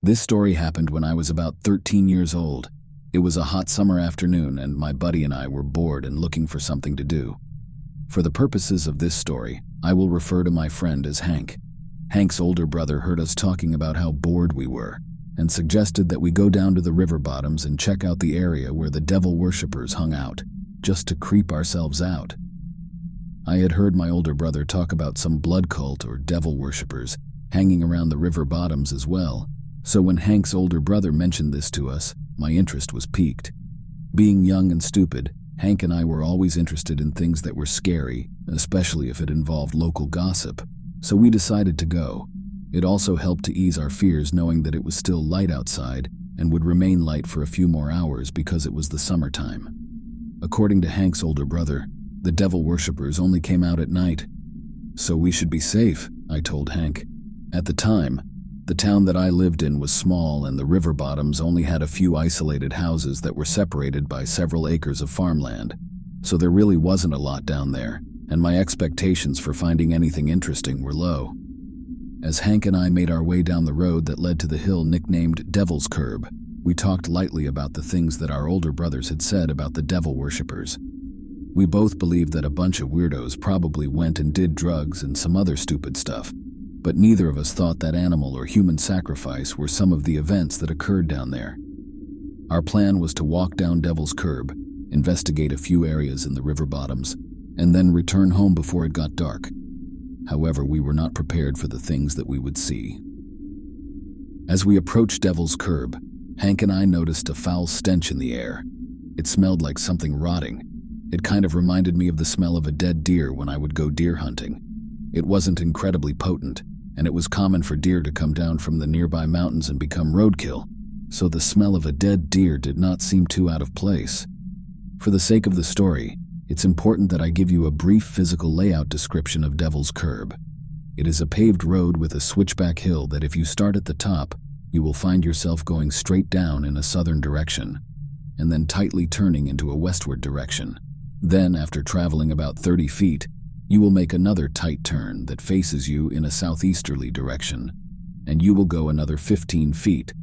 This story happened when I was about 13 years old. It was a hot summer afternoon, and my buddy and I were bored and looking for something to do. For the purposes of this story, I will refer to my friend as Hank. Hank's older brother heard us talking about how bored we were, and suggested that we go down to the river bottoms and check out the area where the devil worshippers hung out, just to creep ourselves out. I had heard my older brother talk about some blood cult or devil worshippers hanging around the river bottoms as well, so when Hank's older brother mentioned this to us, my interest was piqued. Being young and stupid, Hank and I were always interested in things that were scary, especially if it involved local gossip, so we decided to go. It also helped to ease our fears knowing that it was still light outside and would remain light for a few more hours because it was the summertime. According to Hank's older brother, the devil worshippers only came out at night. So we should be safe, I told Hank. At the time, the town that I lived in was small, and the river bottoms only had a few isolated houses that were separated by several acres of farmland. So there really wasn't a lot down there, and my expectations for finding anything interesting were low. As Hank and I made our way down the road that led to the hill nicknamed Devil's Curb, we talked lightly about the things that our older brothers had said about the devil worshippers. We both believed that a bunch of weirdos probably went and did drugs and some other stupid stuff, but neither of us thought that animal or human sacrifice were some of the events that occurred down there. Our plan was to walk down Devil's Curb, investigate a few areas in the river bottoms, and then return home before it got dark. However, we were not prepared for the things that we would see. As we approached Devil's Curb, Hank and I noticed a foul stench in the air. It smelled like something rotting. It kind of reminded me of the smell of a dead deer when I would go deer hunting. It wasn't incredibly potent, and it was common for deer to come down from the nearby mountains and become roadkill, so the smell of a dead deer did not seem too out of place. For the sake of the story, it's important that I give you a brief physical layout description of Devil's Curb. It is a paved road with a switchback hill that if you start at the top, you will find yourself going straight down in a southern direction, and then tightly turning into a westward direction. Then, after traveling about 30 feet, you will make another tight turn that faces you in a southeasterly direction, and you will go another 15 feet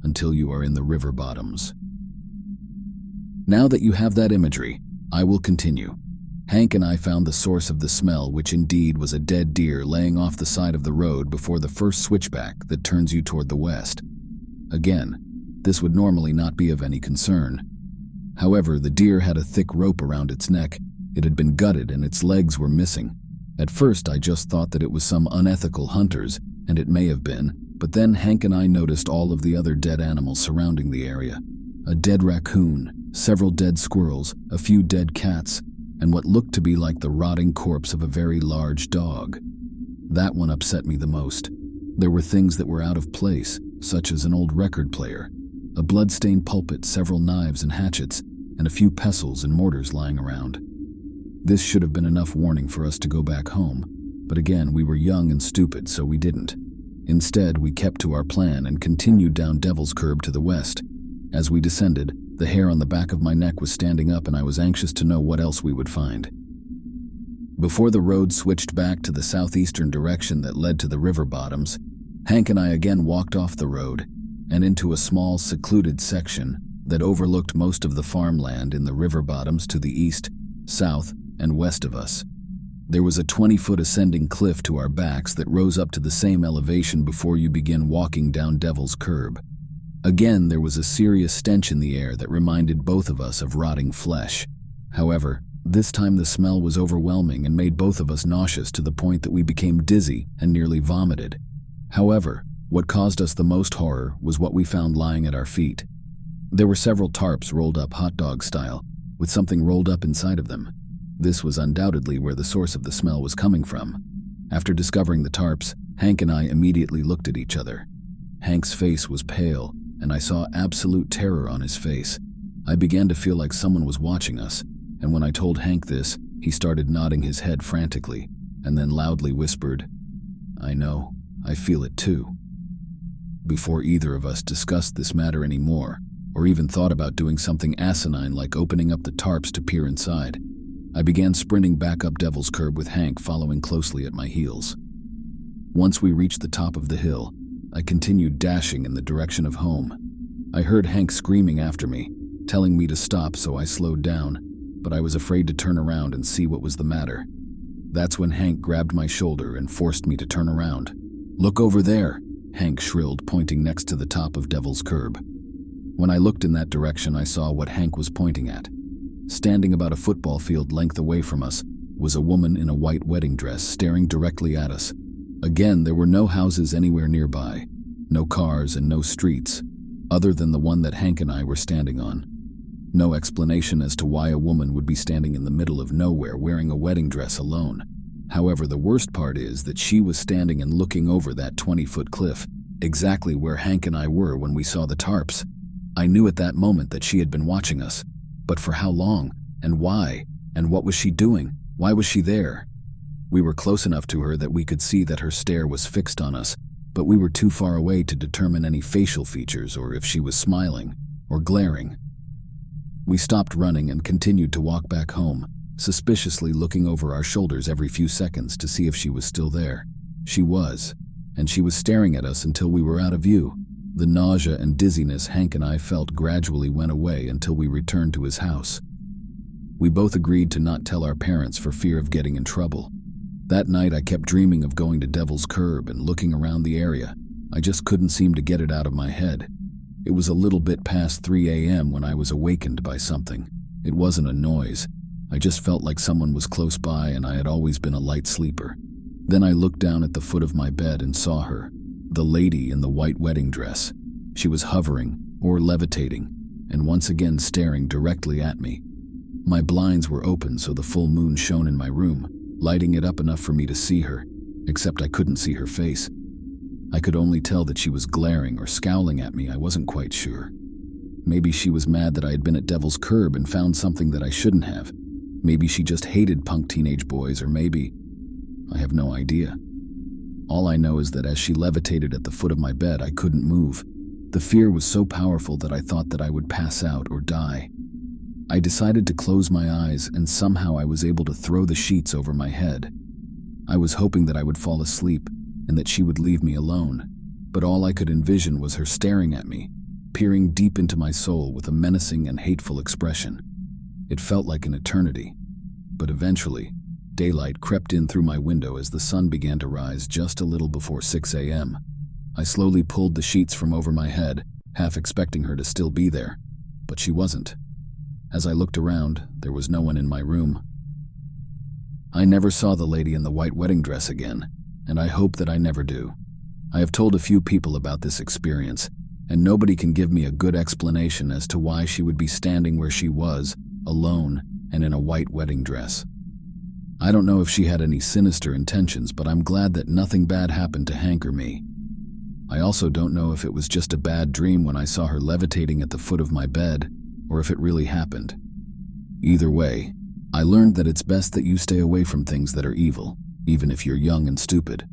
until you are in the river bottoms. Now that you have that imagery, I will continue. Hank and I found the source of the smell, which indeed was a dead deer laying off the side of the road before the first switchback that turns you toward the west. Again, this would normally not be of any concern. However, the deer had a thick rope around its neck. It had been gutted and its legs were missing. At first, I just thought that it was some unethical hunters, and it may have been, but then Hank and I noticed all of the other dead animals surrounding the area. A dead raccoon, several dead squirrels, a few dead cats, and what looked to be like the rotting corpse of a very large dog. That one upset me the most. There were things that were out of place, such as an old record player, a blood-stained pulpit, several knives and hatchets, and a few pestles and mortars lying around. This should have been enough warning for us to go back home, but again, we were young and stupid, so we didn't. Instead, we kept to our plan and continued down Devil's Curb to the west. As we descended, the hair on the back of my neck was standing up, and I was anxious to know what else we would find. Before the road switched back to the southeastern direction that led to the river bottoms, Hank and I again walked off the road and into a small, secluded section that overlooked most of the farmland in the river bottoms to the east, south, and west of us. There was a 20-foot ascending cliff to our backs that rose up to the same elevation before you begin walking down Devil's Curb. Again, there was a serious stench in the air that reminded both of us of rotting flesh. However, this time the smell was overwhelming and made both of us nauseous to the point that we became dizzy and nearly vomited. However, what caused us the most horror was what we found lying at our feet. There were several tarps rolled up hot dog style, with something rolled up inside of them. This was undoubtedly where the source of the smell was coming from. After discovering the tarps, Hank and I immediately looked at each other. Hank's face was pale, and I saw absolute terror on his face. I began to feel like someone was watching us, and when I told Hank this, he started nodding his head frantically, and then loudly whispered, "I know, I feel it too." Before either of us discussed this matter anymore, or even thought about doing something asinine like opening up the tarps to peer inside, I began sprinting back up Devil's Curb with Hank following closely at my heels. Once we reached the top of the hill, I continued dashing in the direction of home. I heard Hank screaming after me, telling me to stop, so I slowed down, but I was afraid to turn around and see what was the matter. That's when Hank grabbed my shoulder and forced me to turn around. "Look over there," Hank shrilled, pointing next to the top of Devil's Curb. When I looked in that direction, I saw what Hank was pointing at. Standing about a football field length away from us was a woman in a white wedding dress staring directly at us. Again, there were no houses anywhere nearby, no cars and no streets, other than the one that Hank and I were standing on. No explanation as to why a woman would be standing in the middle of nowhere wearing a wedding dress alone. However, the worst part is that she was standing and looking over that 20-foot cliff, exactly where Hank and I were when we saw the tarps. I knew at that moment that she had been watching us. But for how long? And why? And what was she doing? Why was she there? We were close enough to her that we could see that her stare was fixed on us, but we were too far away to determine any facial features or if she was smiling or glaring. We stopped running and continued to walk back home, suspiciously looking over our shoulders every few seconds to see if she was still there. She was, and she was staring at us until we were out of view. The nausea and dizziness Hank and I felt gradually went away until we returned to his house. We both agreed to not tell our parents for fear of getting in trouble. That night I kept dreaming of going to Devil's Curb and looking around the area. I just couldn't seem to get it out of my head. It was a little bit past 3 a.m. when I was awakened by something. It wasn't a noise. I just felt like someone was close by, and I had always been a light sleeper. Then I looked down at the foot of my bed and saw her, the lady in the white wedding dress. She was hovering, or levitating, and once again staring directly at me. My blinds were open so the full moon shone in my room, lighting it up enough for me to see her, except I couldn't see her face. I could only tell that she was glaring or scowling at me. I wasn't quite sure. Maybe she was mad that I had been at Devil's Curb and found something that I shouldn't have. Maybe she just hated punk teenage boys, or maybe... I have no idea. All I know is that as she levitated at the foot of my bed, I couldn't move. The fear was so powerful that I thought that I would pass out or die. I decided to close my eyes, and somehow I was able to throw the sheets over my head. I was hoping that I would fall asleep and that she would leave me alone, but all I could envision was her staring at me, peering deep into my soul with a menacing and hateful expression. It felt like an eternity, but eventually, daylight crept in through my window as the sun began to rise just a little before 6 a.m. I slowly pulled the sheets from over my head, half expecting her to still be there, but she wasn't. As I looked around, there was no one in my room. I never saw the lady in the white wedding dress again, and I hope that I never do. I have told a few people about this experience, and nobody can give me a good explanation as to why she would be standing where she was, alone and in a white wedding dress. I don't know if she had any sinister intentions, but I'm glad that nothing bad happened to Hank or me. I also don't know if it was just a bad dream when I saw her levitating at the foot of my bed, or if it really happened. Either way, I learned that it's best that you stay away from things that are evil, even if you're young and stupid.